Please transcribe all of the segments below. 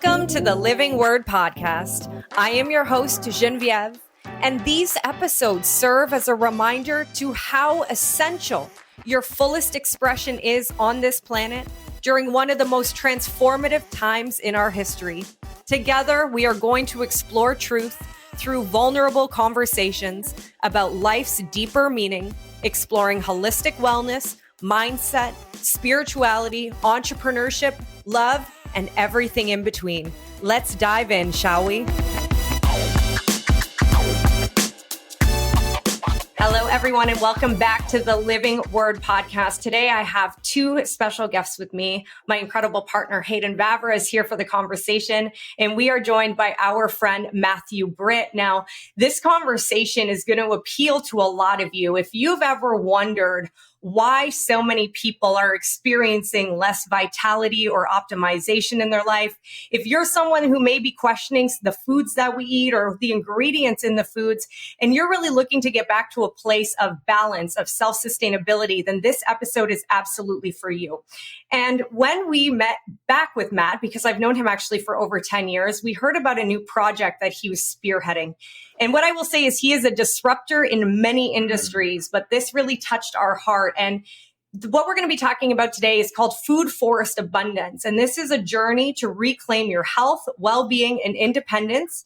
Welcome to the Living Word Podcast. I am your host, Genevieve, and these episodes serve as a reminder to how essential your fullest expression is on this planet during one of the most transformative times in our history. Together, we are going to explore truth through vulnerable conversations about life's deeper meaning, exploring holistic wellness, mindset, spirituality, entrepreneurship, love, and everything in between. Let's dive in, shall we? Hello, everyone, and welcome back to the Living Word Podcast. Today, I have two special guests with me. My incredible partner, Hayden Vavra, is here for the conversation, and we are joined by our friend, Matthew Britt. Now, this conversation is going to appeal to a lot of you. If you've ever wondered why so many people are experiencing less vitality or optimization in their life, if you're someone who may be questioning the foods that we eat or the ingredients in the foods, and you're really looking to get back to a place of balance, of self-sustainability, then this episode is absolutely for you. And when we met back with Matt, because I've known him actually for over 10 years, we heard about a new project that he was spearheading. And what I will say is he is a disruptor in many industries, but this really touched our heart. And what we're going to be talking about today is called food forest abundance. And this is a journey to reclaim your health, well-being, and independence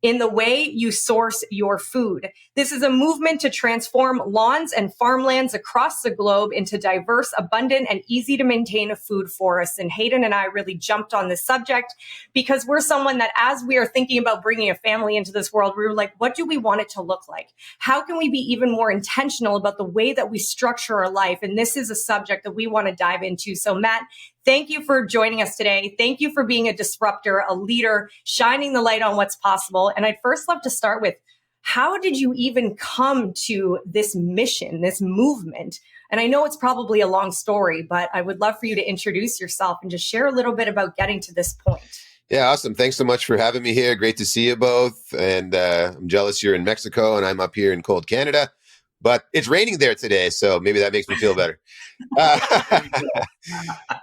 in the way you source your food. This is a movement to transform lawns and farmlands across the globe into diverse, abundant, and easy to maintain food forests. And Hayden and I really jumped on this subject because we're someone that, as we are thinking about bringing a family into this world, we were like, what do we want it to look like? How can we be even more intentional about the way that we structure our life? And this is a subject that we want to dive into. So Matt, thank you for joining us today. Thank you for being a disruptor, a leader, shining the light on what's possible. And I'd first love to start with, how did you even come to this mission, this movement? And I know it's probably a long story, but I would love for you to introduce yourself and just share a little bit about getting to this point. Yeah, awesome. Thanks so much for having me here. Great to see you both. And I'm jealous you're in Mexico and I'm up here in cold Canada. But it's raining there today, so maybe that makes me feel better.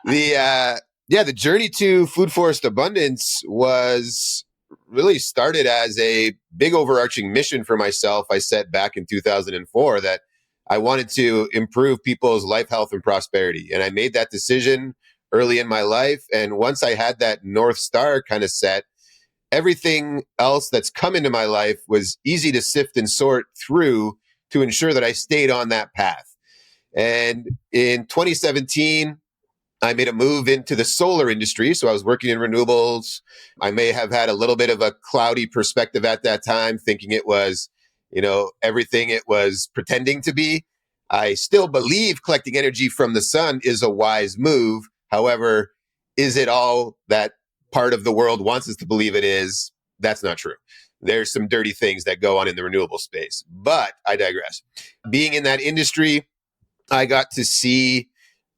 The journey to food forest abundance was really started as a big overarching mission for myself. I set back in 2004 that I wanted to improve people's life, health, and prosperity. And I made that decision early in my life. And once I had that North Star kind of set, everything else that's come into my life was easy to sift and sort through to ensure that I stayed on that path. And in 2017, I made a move into the solar industry. So I was working in renewables. I may have had a little bit of a cloudy perspective at that time, thinking it was, everything it was pretending to be. I still believe collecting energy from the sun is a wise move. However, is it all that part of the world wants us to believe it is? That's not true. There's some dirty things that go on in the renewable space, but I digress. Being in that industry, I got to see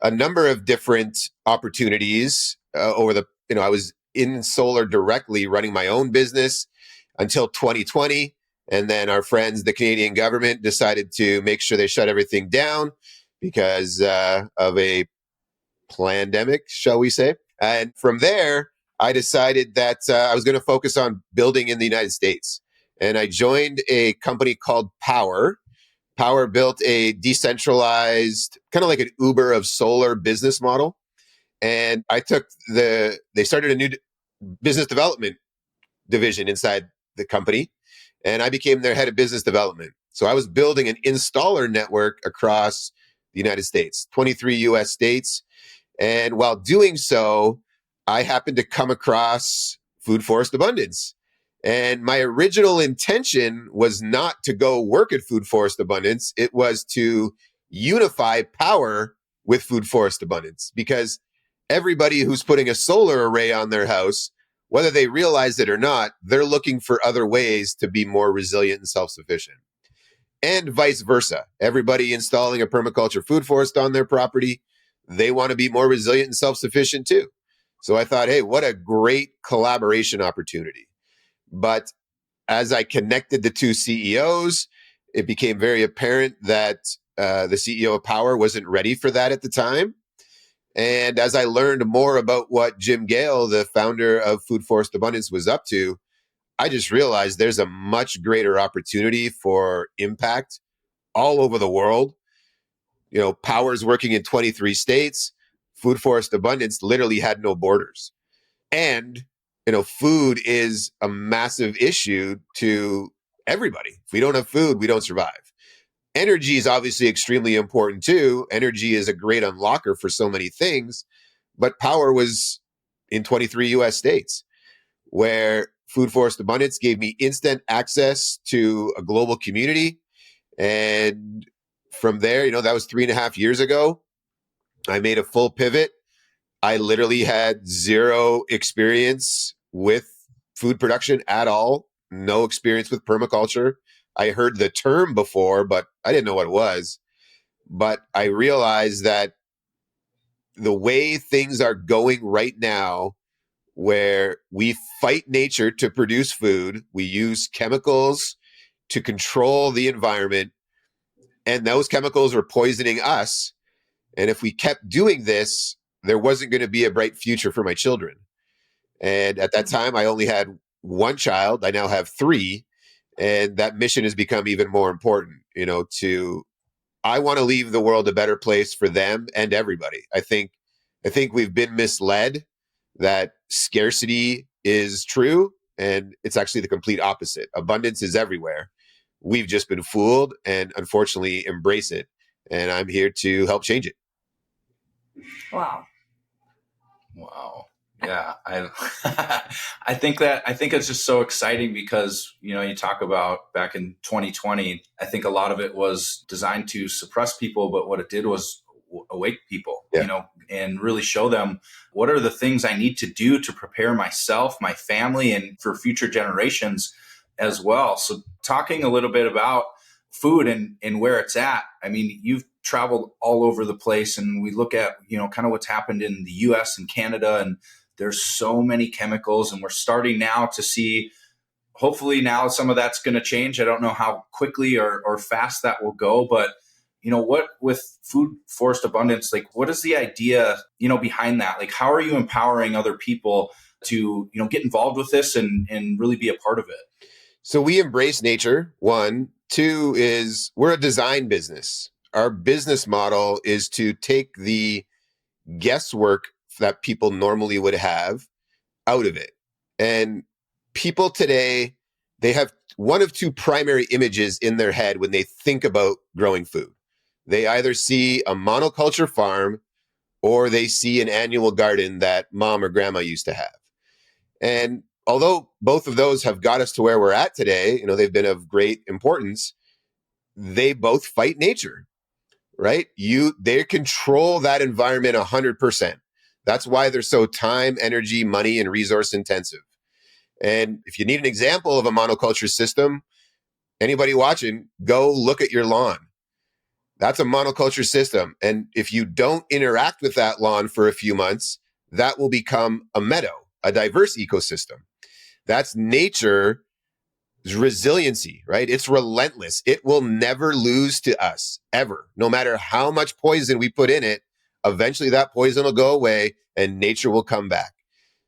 a number of different opportunities I was in solar directly running my own business until 2020. And then our friends, the Canadian government, decided to make sure they shut everything down because of a pandemic, shall we say. And from there, I decided that I was going to focus on building in the United States. And I joined a company called Power. Power built a decentralized, kind of like an Uber of solar business model. And they started a new business development division inside the company. And I became their head of business development. So I was building an installer network across the United States, 23 US states. And while doing so, I happened to come across food forest abundance. And my original intention was not to go work at food forest abundance. It was to unify Power with food forest abundance, because everybody who's putting a solar array on their house, whether they realize it or not, they're looking for other ways to be more resilient and self-sufficient. And vice versa. Everybody installing a permaculture food forest on their property, they want to be more resilient and self-sufficient too. So I thought, hey, what a great collaboration opportunity. But as I connected the two CEOs, it became very apparent that the CEO of Power wasn't ready for that at the time. And as I learned more about what Jim Gale, the founder of Food Forest Abundance, was up to, I just realized there's a much greater opportunity for impact all over the world. Power's working in 23 states. Food Forest Abundance literally had no borders. And, food is a massive issue to everybody. If we don't have food, we don't survive. Energy is obviously extremely important too. Energy is a great unlocker for so many things, but power was in 23 US states, where Food Forest Abundance gave me instant access to a global community. And from there, that was 3.5 years ago. I made a full pivot. I literally had zero experience with food production at all, no experience with permaculture. I heard the term before, but I didn't know what it was. But I realized that the way things are going right now, where we fight nature to produce food, we use chemicals to control the environment, and those chemicals are poisoning us. And if we kept doing this, there wasn't going to be a bright future for my children. And at that time, I only had one child. I now have three. And that mission has become even more important, I want to leave the world a better place for them and everybody. I think we've been misled that scarcity is true, and it's actually the complete opposite. Abundance is everywhere. We've just been fooled and unfortunately embrace it. And I'm here to help change it. Wow. Yeah. I think it's just so exciting because, you talk about back in 2020, I think a lot of it was designed to suppress people, but what it did was awake people, and really show them what are the things I need to do to prepare myself, my family, and for future generations as well. So talking a little bit about food and where it's at. I mean, you've traveled all over the place, and we look at, kind of what's happened in the US and Canada, and there's so many chemicals, and we're starting now to see, hopefully now some of that's going to change. I don't know how quickly or fast that will go, but what with Food Forest Abundance, like what is the idea, behind that? Like, how are you empowering other people to, get involved with this and really be a part of it? So we embrace nature. One, two is we're a design business. Our business model is to take the guesswork that people normally would have out of it. And people today, they have one of two primary images in their head when they think about growing food. They either see a monoculture farm or they see an annual garden that mom or grandma used to have. And although both of those have got us to where we're at today, they've been of great importance, they both fight nature, right? They control that environment 100%. That's why they're so time, energy, money, and resource intensive. And if you need an example of a monoculture system, anybody watching, go look at your lawn. That's a monoculture system. And if you don't interact with that lawn for a few months, that will become a meadow, a diverse ecosystem. That's nature's resiliency, right? It's relentless. It will never lose to us, ever. No matter how much poison we put in it, eventually that poison will go away and nature will come back.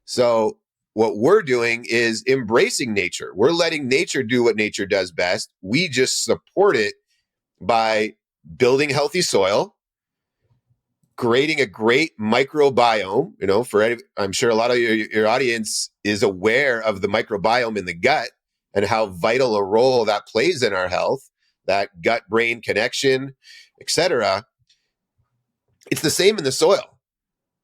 So what we're doing is embracing nature. We're letting nature do what nature does best. We just support it by building healthy soil, creating a great microbiome. I'm sure a lot of your audience is aware of the microbiome in the gut and how vital a role that plays in our health, that gut-brain connection, etc. It's the same in the soil.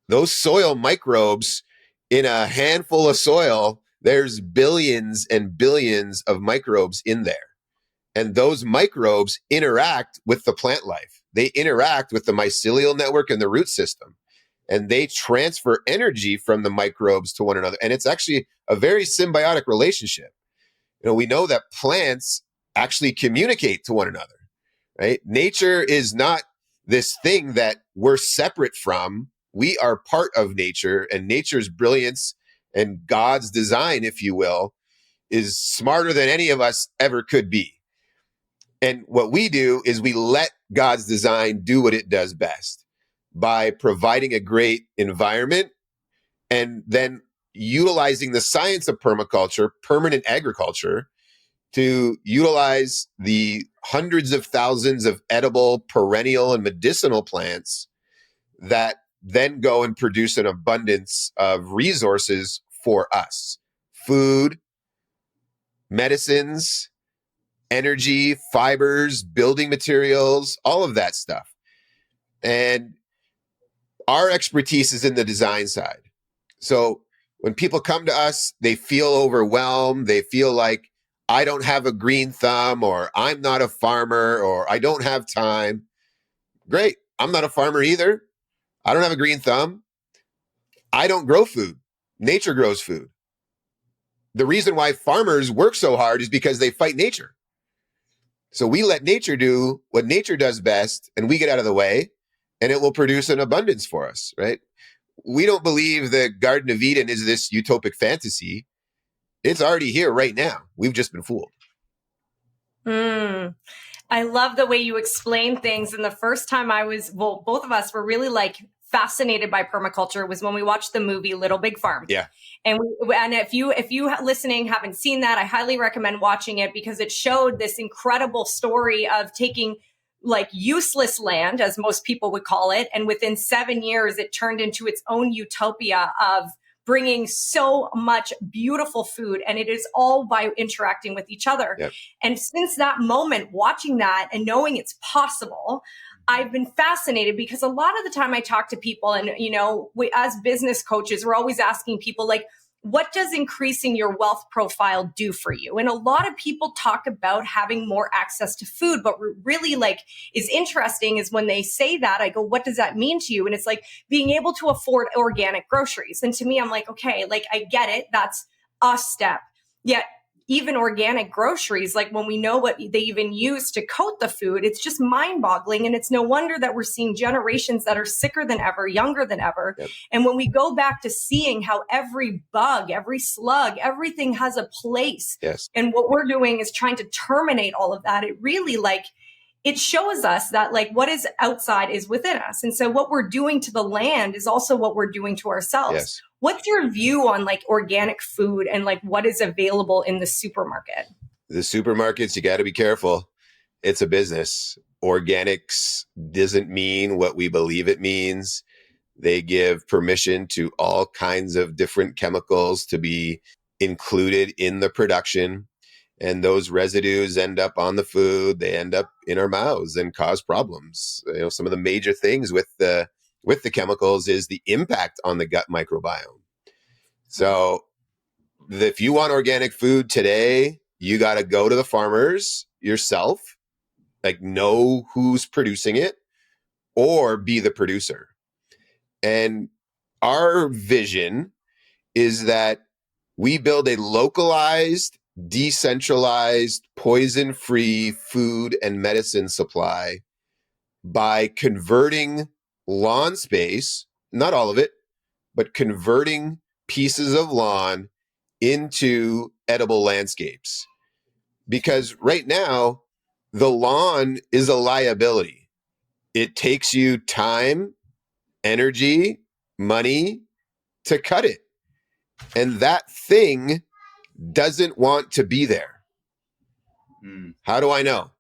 Those soil microbes, in a handful of soil, there's billions and billions of microbes in there. And those microbes interact with the plant life. They interact with the mycelial network and the root system. And they transfer energy from the microbes to one another. And it's actually a very symbiotic relationship. We know that plants actually communicate to one another, right? Nature is not this thing that we're separate from. We are part of nature, and nature's brilliance and God's design, if you will, is smarter than any of us ever could be. And what we do is we let God's design do what it does best. by providing a great environment and then utilizing the science of permaculture, permanent agriculture, to utilize the hundreds of thousands of edible, perennial, and medicinal plants that then go and produce an abundance of resources for us: food, medicines, energy, fibers, building materials, all of that stuff. And our expertise is in the design side. So when people come to us, they feel overwhelmed. They feel like, I don't have a green thumb, or I'm not a farmer, or I don't have time. Great. I'm not a farmer either. I don't have a green thumb. I don't grow food. Nature grows food. The reason why farmers work so hard is because they fight nature. So we let nature do what nature does best, and we get out of the way, and it will produce an abundance for us, right? We don't believe the Garden of Eden is this utopic fantasy. It's already here right now. We've just been fooled. I love the way you explain things. And the first time both of us were really like fascinated by permaculture was when we watched the movie Little Big Farm. Yeah. And if you listening haven't seen that, I highly recommend watching it, because it showed this incredible story of taking like useless land, as most people would call it, and within 7 years, it turned into its own utopia of bringing so much beautiful food, and it is all by interacting with each other. Yep. And since that moment, watching that and knowing it's possible, I've been fascinated, because a lot of the time I talk to people, and, we, as business coaches, we're always asking people like, what does increasing your wealth profile do for you? And a lot of people talk about having more access to food, but really like is interesting is when they say that, I go, what does that mean to you? And it's like being able to afford organic groceries. And to me, I'm like, okay, like I get it. That's a step. Yet even organic groceries, like when we know what they even use to coat the food, it's just mind boggling. And it's no wonder that we're seeing generations that are sicker than ever, younger than ever. Yep. And when we go back to seeing how every bug, every slug, everything has a place. Yes. And what we're doing is trying to terminate all of that. It really it shows us that like what is outside is within us. And so what we're doing to the land is also what we're doing to ourselves. Yes. What's your view on like organic food and like what is available in the supermarket? The supermarkets, you got to be careful. It's a business. Organics doesn't mean what we believe it means. They give permission to all kinds of different chemicals to be included in the production. And those residues end up on the food. They end up in our mouths and cause problems. Some of the major things with the chemicals is the impact on the gut microbiome. So if you want organic food today, you got to go to the farmers yourself, like know who's producing it, or be the producer. And our vision is that we build a localized, decentralized, poison-free food and medicine supply by converting lawn space, not all of it, but converting pieces of lawn into edible landscapes. Because right now, the lawn is a liability. It takes you time, energy, money to cut it. And that thing doesn't want to be there. How do I know?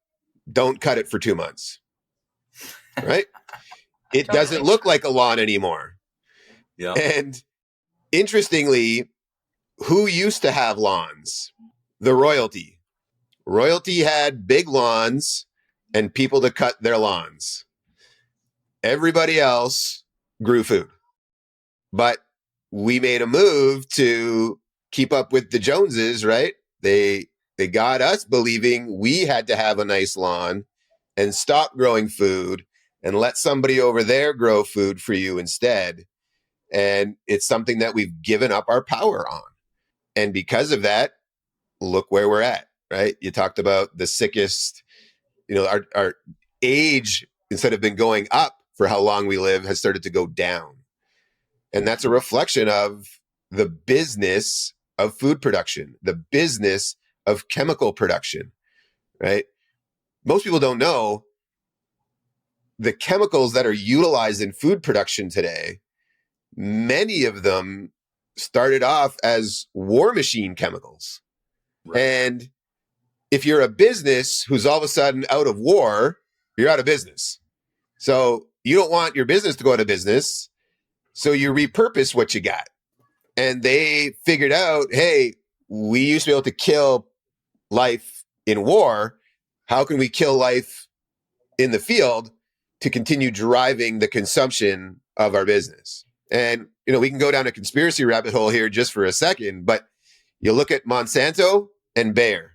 Don't cut it for 2 months. Right? It doesn't look like a lawn anymore. Yeah. And interestingly, who used to have lawns? The royalty. Royalty had big lawns and people to cut their lawns. Everybody else grew food. But we made a move to keep up with the Joneses, right? They got us believing we had to have a nice lawn and stop growing food and let somebody over there grow food for you instead. And it's something that we've given up our power on. And because of that, look where we're at, right? You talked about the sickest, our age, instead of been going up for how long we live, has started to go down. And that's a reflection of the business of food production, the business of chemical production, right? Most people don't know the chemicals that are utilized in food production today, many of them started off as war machine chemicals. Right. And if you're a business who's all of a sudden out of war, you're out of business. So you don't want your business to go out of business. So you repurpose what you got. And they figured out, hey, we used to be able to kill life in war. How can we kill life in the field to continue driving the consumption of our business? And, we can go down a conspiracy rabbit hole here just for a second, but you look at Monsanto and Bayer.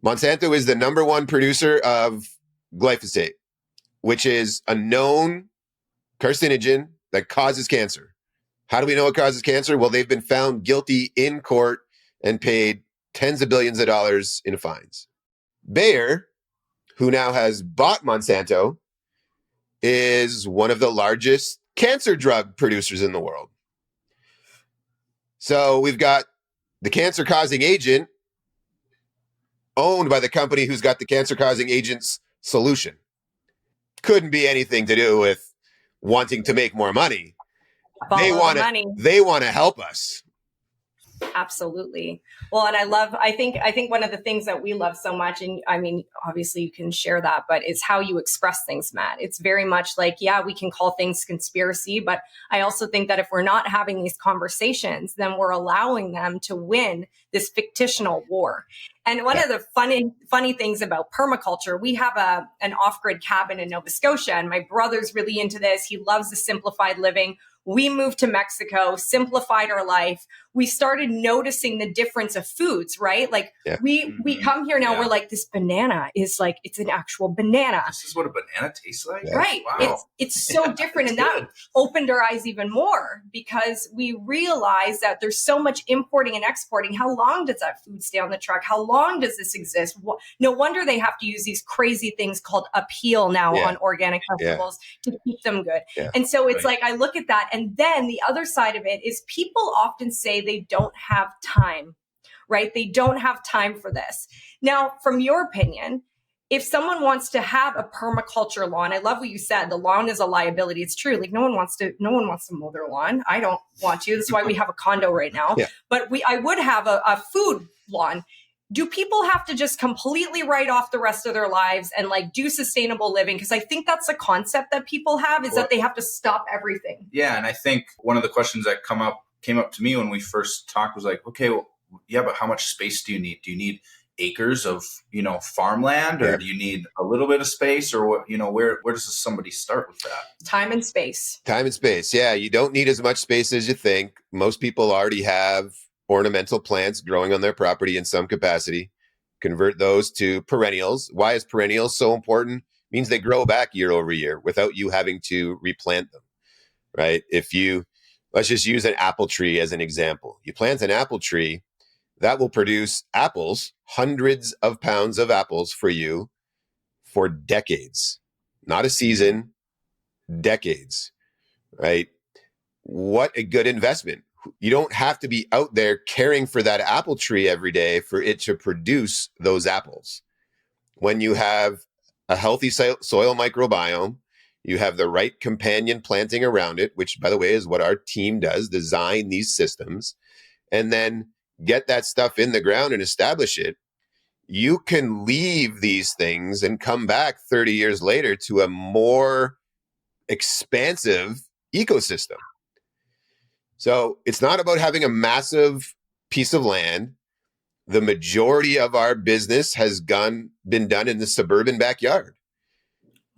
Monsanto is the number one producer of glyphosate, which is a known carcinogen that causes cancer. How do we know it causes cancer? Well, they've been found guilty in court and paid tens of billions of dollars in fines. Bayer, who now has bought Monsanto, is one of the largest cancer drug producers in the world. So we've got the cancer-causing agent owned by the company who's got the cancer-causing agent's solution. Couldn't be anything to do with wanting to make more money. They want to help us. Absolutely. Well, and I think one of the things that we love so much, and I mean, obviously you can share that, but it's how you express things, Matt. It's very much like, yeah, we can call things conspiracy, but I also think that if we're not having these conversations, then we're allowing them to win this fictional war. And one of the funny things about permaculture, we have an off-grid cabin in Nova Scotia, and my brother's really into this. He loves the simplified living. We moved to Mexico, simplified our life. We started noticing the difference of foods, right? Like we come here now, we're like, this banana is like, it's an actual banana. This is what a banana tastes like? Right. Wow. It's so different. And that opened our eyes even more because we realized that there's so much importing and exporting. How long does that food stay on the truck? How long does this exist? No wonder they have to use these crazy things called appeal now on organic vegetables to keep them good. Yeah. And so it's like, I look at that. And then the other side of it is people often say they don't have time, right? They don't have time for this. Now, from your opinion, if someone wants to have a permaculture lawn, I love what you said, the lawn is a liability. It's true. Like no one wants to mow their lawn. I don't want to. That's why we have a condo right now. Yeah. But I would have a food lawn. Do people have to just completely write off the rest of their lives and like do sustainable living? Because I think that's a concept that people have is that they have to stop everything. Yeah. And I think one of the questions that came up to me when we first talked was like, okay, well, yeah, but how much space do you need? Do you need acres of, farmland or do you need a little bit of space or what, where does somebody start with that? Time and space. Yeah. You don't need as much space as you think. Most people already have ornamental plants growing on their property in some capacity. Convert those to perennials. Why is perennials so important? It means they grow back year over year without you having to replant them, right? Let's just use an apple tree as an example. You plant an apple tree, that will produce apples, hundreds of pounds of apples for you for decades. Not a season, decades, right? What a good investment. You don't have to be out there caring for that apple tree every day for it to produce those apples. When you have a healthy soil microbiome, you have the right companion planting around it, which, by the way, is what our team does, design these systems, and then get that stuff in the ground and establish it. You can leave these things and come back 30 years later to a more expansive ecosystem. So it's not about having a massive piece of land. The majority of our business has been done in the suburban backyard.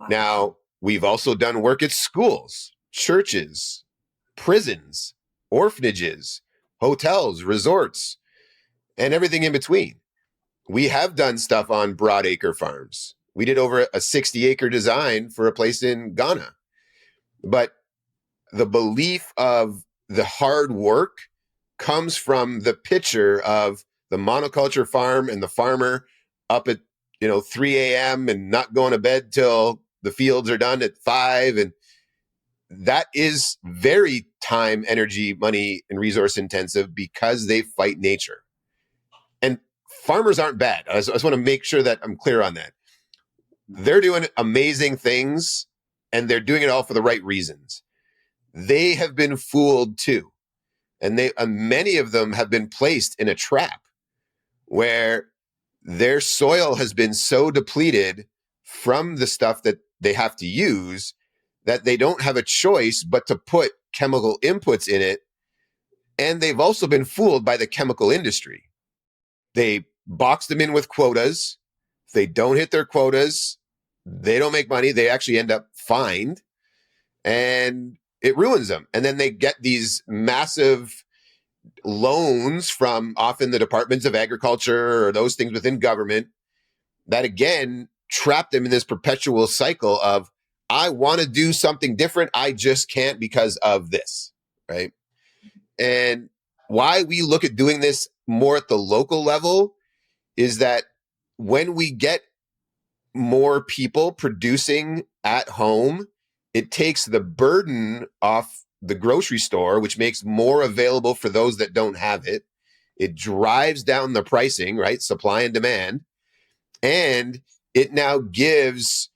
Wow. Now, we've also done work at schools, churches, prisons, orphanages, hotels, resorts, and everything in between. We have done stuff on broadacre farms. We did over a 60-acre design for a place in Ghana. But the belief of the hard work comes from the picture of the monoculture farm and the farmer up at 3 a.m. and not going to bed till the fields are done at 5. And that is very time, energy, money, and resource intensive because they fight nature. And farmers aren't bad. I just want to make sure that I'm clear on that. They're doing amazing things and they're doing it all for the right reasons. They have been fooled too. And many of them have been placed in a trap where their soil has been so depleted from the stuff that they have to use that they don't have a choice but to put chemical inputs in it. And they've also been fooled by the chemical industry. They box them in with quotas. If they don't hit their quotas, they don't make money. They actually end up fined, and it ruins them. And then they get these massive loans from often the departments of agriculture or those things within government that again trap them in this perpetual cycle of, I want to do something different, I just can't because of this, right? And why we look at doing this more at the local level is that when we get more people producing at home, it takes the burden off the grocery store, which makes more available for those that don't have it. It drives down the pricing, right? Supply and demand. And it now gives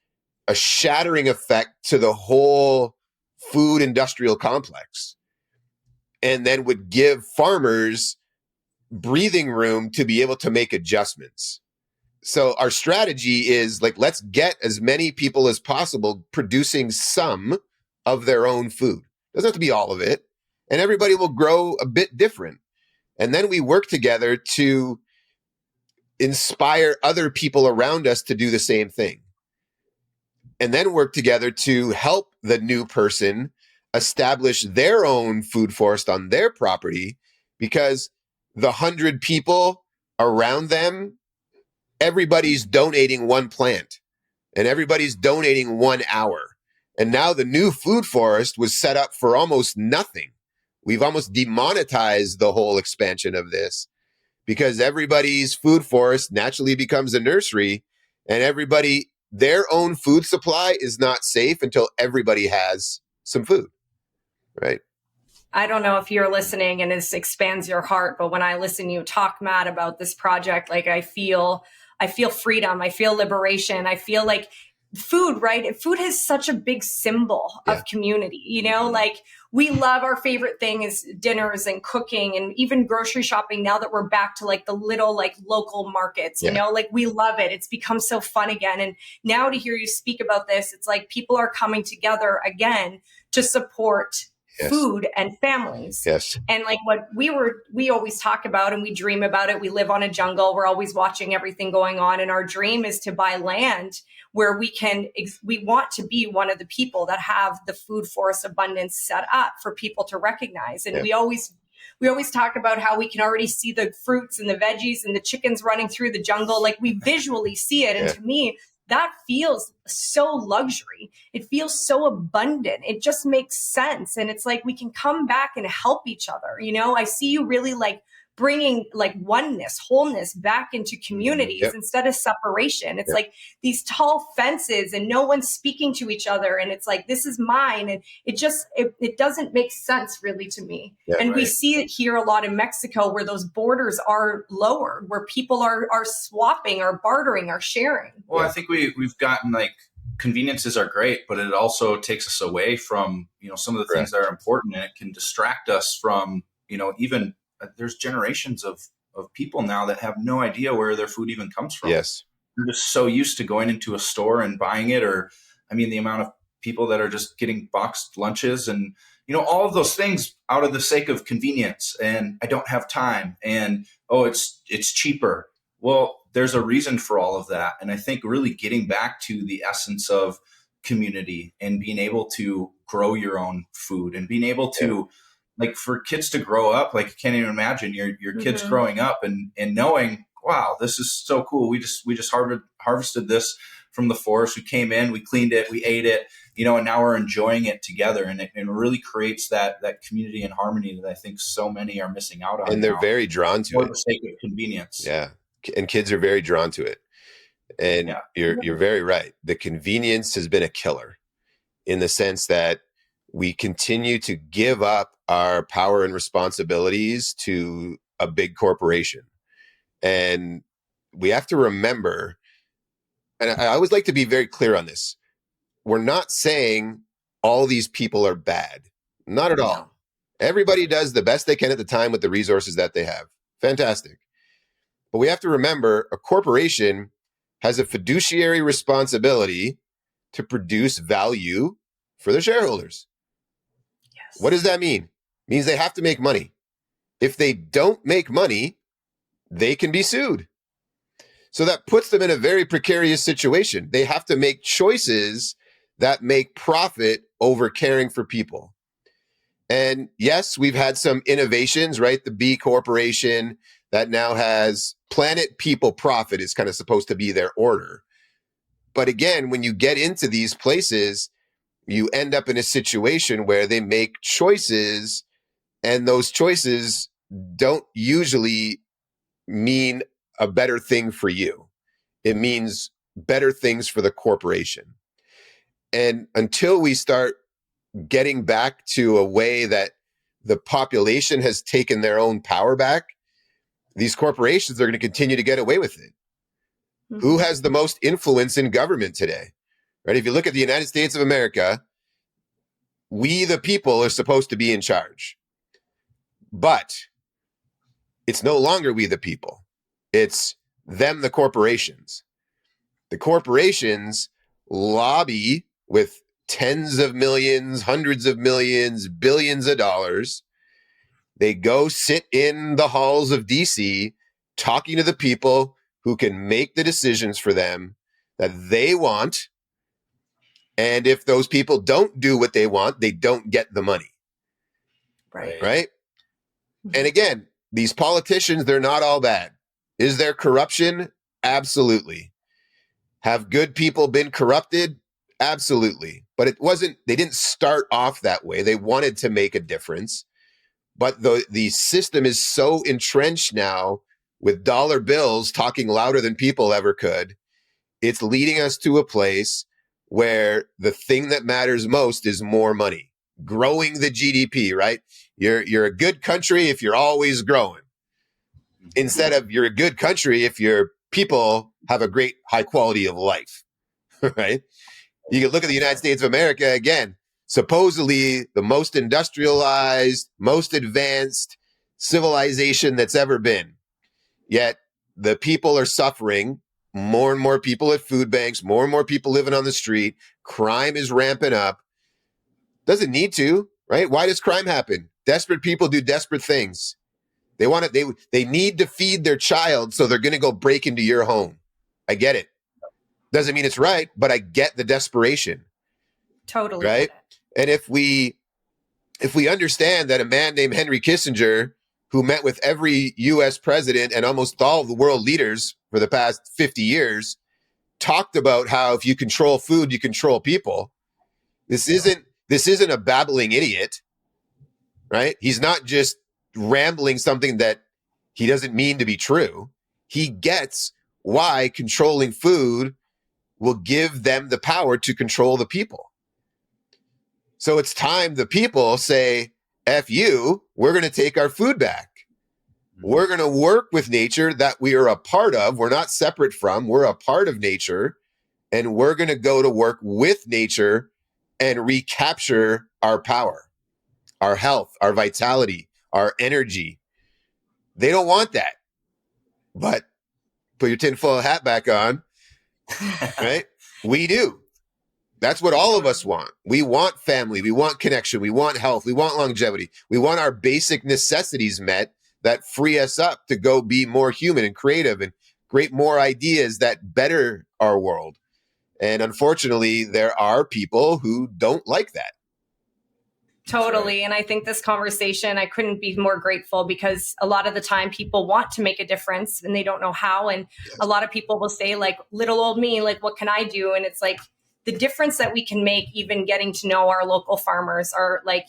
a shattering effect to the whole food industrial complex. And then would give farmers breathing room to be able to make adjustments. So our strategy is like, let's get as many people as possible producing some of their own food. Doesn't have to be all of it. And everybody will grow a bit different. And then we work together to inspire other people around us to do the same thing. And then work together to help the new person establish their own food forest on their property, because the 100 people around them, everybody's donating one plant and everybody's donating 1 hour. And now the new food forest was set up for almost nothing. We've almost demonetized the whole expansion of this because everybody's food forest naturally becomes a nursery, and everybody, their own food supply is not safe until everybody has some food, right? I don't know if you're listening and this expands your heart, but when I listen to you talk, Matt, about this project, like I feel freedom. I feel liberation. I feel like food, right? Food has such a big symbol of community, you know, like we love, our favorite thing is dinners and cooking and even grocery shopping now that we're back to like the little like local markets, you know, like we love it. It's become so fun again. And now to hear you speak about this, it's like people are coming together again to support food and families. Yes. And like what we always talk about and we dream about it. We live on a jungle. We're always watching everything going on. And our dream is to buy land where we want to be one of the people that have the food forest abundance set up for people to recognize. And we always talk about how we can already see the fruits and the veggies and the chickens running through the jungle. Like we visually see it. And to me, that feels so luxury. It feels so abundant. It just makes sense. And it's like we can come back and help each other. You know, I see you really like bringing like oneness, wholeness back into communities instead of separation. It's like these tall fences and no one's speaking to each other. And it's like, this is mine. And it doesn't make sense really to me. And we see it here a lot in Mexico where those borders are lowered, where people are swapping, are bartering, are sharing. Well, I think we've gotten like, conveniences are great, but it also takes us away from, you know, some of the things that are important, and it can distract us from, you know, even there's generations of people now that have no idea where their food even comes from. Yes. They're just so used to going into a store and buying it, or, I mean, the amount of people that are just getting boxed lunches and, you know, all of those things out of the sake of convenience. And I don't have time, and, oh, it's cheaper. Well, there's a reason for all of that. And I think really getting back to the essence of community and being able to grow your own food and being able to, like, for kids to grow up, like, I can't even imagine your kids growing up and knowing, wow, this is so cool. We just harvested this from the forest. We came in, we cleaned it, we ate it, you know, and now we're enjoying it together. And it really creates that community and harmony that I think so many are missing out on. And they're very drawn to it. For the sake of convenience. Yeah. And kids are very drawn to it. And you're very right. The convenience has been a killer in the sense that we continue to give up our power and responsibilities to a big corporation. And we have to remember, and I always like to be very clear on this, we're not saying all these people are bad. Not at all. Everybody does the best they can at the time with the resources that they have. Fantastic. But we have to remember a corporation has a fiduciary responsibility to produce value for their shareholders. Yes. What does that mean? It means they have to make money. If they don't make money, they can be sued. So that puts them in a very precarious situation. They have to make choices that make profit over caring for people. And yes, we've had some innovations, right? The B Corporation that now has planet, people, profit is kind of supposed to be their order. But again, when you get into these places, you end up in a situation where they make choices, and those choices don't usually mean a better thing for you. It means better things for the corporation. And until we start getting back to a way that the population has taken their own power back, these corporations are going to continue to get away with it. Mm-hmm. Who has the most influence in government today? Right? If you look at the United States of America, we, the people, are supposed to be in charge. But it's no longer we, the people. It's them, the corporations. The corporations lobby with tens of millions, hundreds of millions, billions of dollars. They go sit in the halls of DC talking to the people who can make the decisions for them that they want. And if those people don't do what they want, they don't get the money. Right? And again, these politicians, they're not all bad. Is there corruption? Absolutely. Have good people been corrupted? Absolutely. But they didn't start off that way. They wanted to make a difference. But the system is so entrenched now with dollar bills talking louder than people ever could. It's leading us to a place where the thing that matters most is more money, growing the GDP, right? You're a good country if you're always growing, instead of you're a good country if your people have a great high quality of life, right? You can look at the United States of America again, supposedly the most industrialized, most advanced civilization that's ever been. Yet the people are suffering. More and more people at food banks, more and more people living on the street. Crime is ramping up. Doesn't need to, right? Why does crime happen? Desperate people do desperate things. They need to feed their child, so they're going to go break into your home. I get it. Doesn't mean it's right, but I get the desperation. Totally. Right? And if we understand that a man named Henry Kissinger, who met with every US president and almost all of the world leaders for the past 50 years, talked about how if you control food, you control people. This isn't a babbling idiot, right? He's not just rambling something that he doesn't mean to be true. He gets why controlling food will give them the power to control the people. So it's time the people say, F you, we're going to take our food back. We're going to work with nature that we are a part of. We're not separate from, we're a part of nature. And we're going to go to work with nature and recapture our power, our health, our vitality, our energy. They don't want that. But put your tinfoil hat back on, right? We do. That's what all of us want. We want family. We want connection. We want health. We want longevity. We want our basic necessities met that free us up to go be more human and creative and create more ideas that better our world. And unfortunately, there are people who don't like that. Totally. And I think this conversation, I couldn't be more grateful, because a lot of the time people want to make a difference and they don't know how. And a lot of people will say, like, little old me, like, what can I do? And it's like the difference that we can make, even getting to know our local farmers, or like,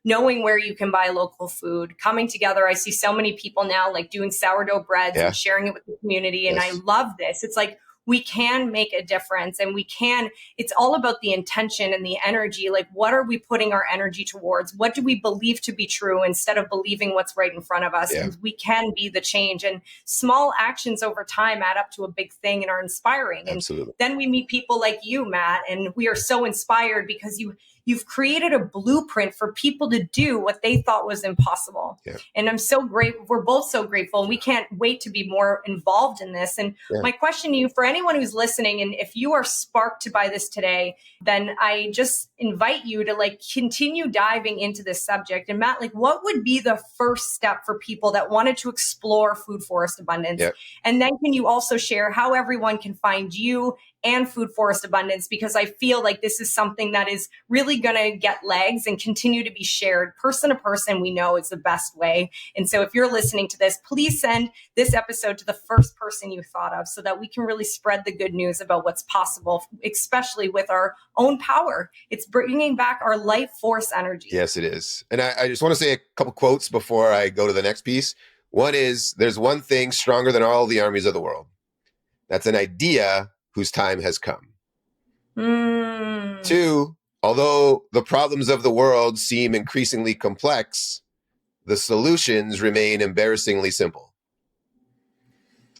knowing where you can buy local food, coming together. I see so many people now like doing sourdough breads and sharing it with the community. And I love this. It's like, we can make a difference, and it's all about the intention and the energy. Like, what are we putting our energy towards? What do we believe to be true instead of believing what's right in front of us? And we can be the change, and small actions over time add up to a big thing and are inspiring. Absolutely. And then we meet people like you, Matt, and we are so inspired because you've created a blueprint for people to do what they thought was impossible. Yeah. And I'm so grateful. We're both so grateful, and we can't wait to be more involved in this. And my question to you, for anyone who's listening, and if you are sparked by this today, then I just invite you to like continue diving into this subject. And Matt, like, what would be the first step for people that wanted to explore food forest abundance? Yep. And then can you also share how everyone can find you and food forest abundance? Because I feel like this is something that is really going to get legs and continue to be shared person to person. We know is the best way. And so if you're listening to this, please send this episode to the first person you thought of so that we can really spread the good news about what's possible, especially with our own power. It's bringing back our life force energy. Yes, it is. And I just want to say a couple quotes before I go to the next piece. One is, there's one thing stronger than all the armies of the world. That's an idea whose time has come. 2, although the problems of the world seem increasingly complex, the solutions remain embarrassingly simple.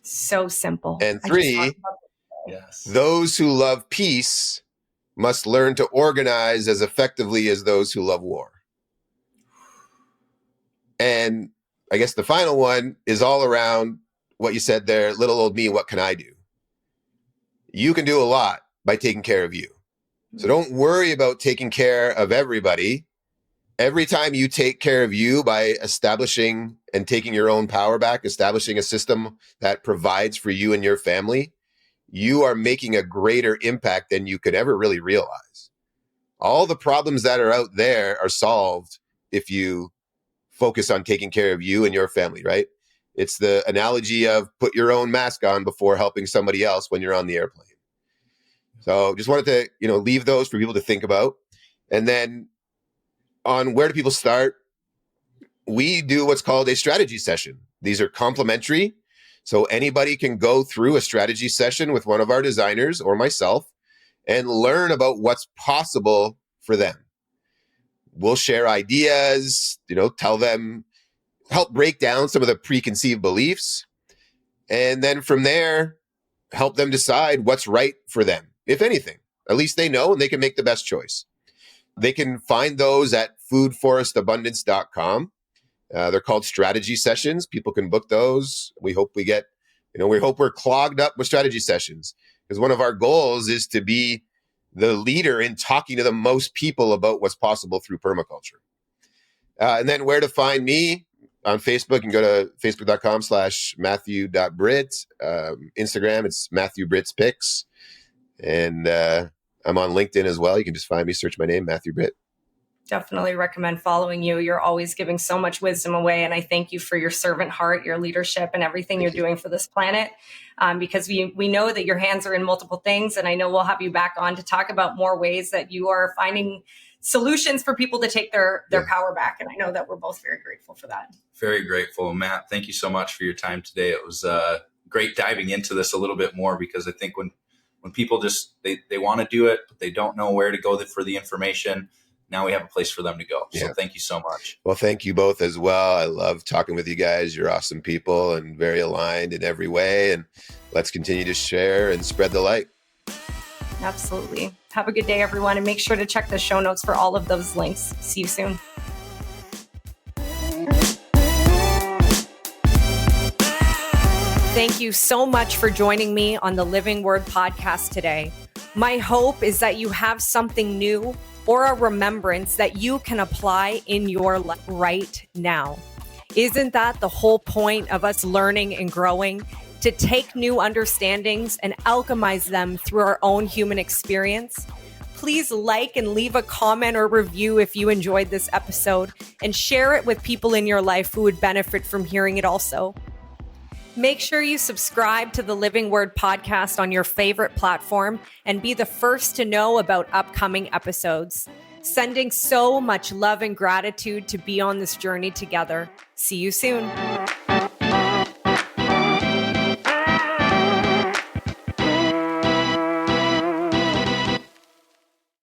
So simple. And 3, those who love peace must learn to organize as effectively as those who love war. And I guess the final one is all around what you said there, little old me, what can I do? You can do a lot by taking care of you. So don't worry about taking care of everybody. Every time you take care of you by establishing and taking your own power back, establishing a system that provides for you and your family, you are making a greater impact than you could ever really realize. All the problems that are out there are solved if you focus on taking care of you and your family, right? It's the analogy of put your own mask on before helping somebody else when you're on the airplane. So just wanted to, leave those for people to think about. And then on where do people start? We do what's called a strategy session. These are complimentary. So anybody can go through a strategy session with one of our designers or myself and learn about what's possible for them. We'll share ideas, tell them, help break down some of the preconceived beliefs. And then from there, help them decide what's right for them, if anything. At least they know and they can make the best choice. They can find those at foodforestabundance.com. They're called strategy sessions. People can book those. We hope we get, we hope we're clogged up with strategy sessions, because one of our goals is to be the leader in talking to the most people about what's possible through permaculture. And then where to find me on Facebook, you can go to facebook.com/Matthew.Britt. Instagram, it's Matthew Britt's Picks. And I'm on LinkedIn as well. You can just find me, search my name, Matthew Britt. Definitely recommend following you. You're always giving so much wisdom away. And I thank you for your servant heart, your leadership, and everything you're doing for this planet. Because we know that your hands are in multiple things. And I know we'll have you back on to talk about more ways that you are finding solutions for people to take their power back. And I know that we're both very grateful for that. Very grateful. Matt, thank you so much for your time today. It was great diving into this a little bit more, because I think when people just, they want to do it, but they don't know where to go for the information, now we have a place for them to go. So thank you so much. Well, thank you both as well. I love talking with you guys. You're awesome people and very aligned in every way. And let's continue to share and spread the light. Absolutely. Have a good day, everyone. And make sure to check the show notes for all of those links. See you soon. Thank you so much for joining me on the Living Word podcast today. My hope is that you have something new or a remembrance that you can apply in your life right now. Isn't that the whole point of us learning and growing? To take new understandings and alchemize them through our own human experience? Please like and leave a comment or review if you enjoyed this episode, and share it with people in your life who would benefit from hearing it also. Make sure you subscribe to the Living Word podcast on your favorite platform and be the first to know about upcoming episodes. Sending so much love and gratitude to be on this journey together. See you soon.